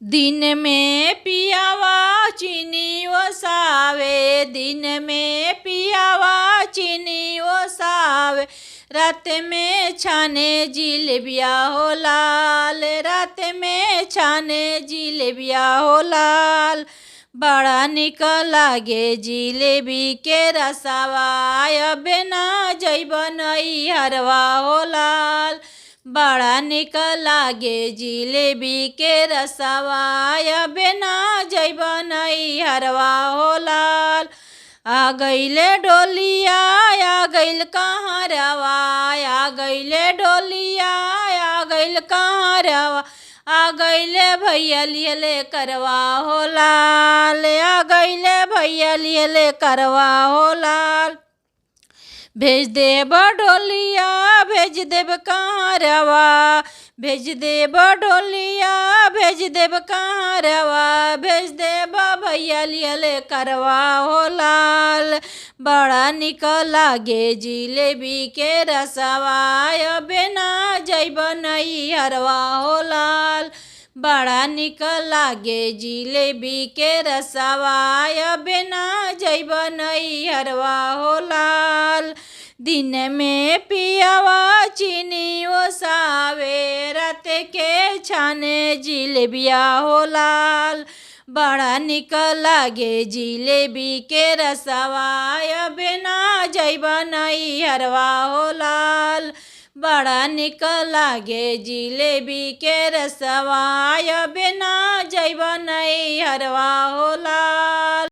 दिन में पियावा चीनी ओसावे, दिन में पियावा चीनी ओसावे, रात में छाने जिलेबिया हो लाल, रात में छाने जिलेबिया हो लाल। बड़ा निक लागे जिलेबी के रसावा, अबे ना जइब नैहरवा हो लाल। बड़ा निक लागे जिलेबी के रसावा, अबे ना जइब नैहरवा हो लाल। आ गइले डोलिया आ गइल कहरवा, आ गइले डोलिया आ गइल कहरवा, आ गइले भैया लिहले करवा हो लाल, आ गइले भैया लिहले करवा हो लाल। भेज देब डोलिया भेज देब कहरवा, भेज देब डोलिया भेज देब कहरवा, भेज देब भैया लिहले करवा हो लाल। बड़ा निक लागे जिलेबी के रसवा, अबे ना जइब नैहरवा हो लाल। बड़ा निक लागे जिलेबी के रसवा, अबे ना जइब नैहरवा हो लाल। दिन में पियावा चीनी ओसावे, रात के छाने जिलेबिया हो लाल। बड़ा निक लागे जिलेबी के रसवा, अबे ना जइब नैहरवा हो लाल। बड़ा निक लागे जिलेबी के रसवा, अबे ना जइब नैहरवा हो लाल।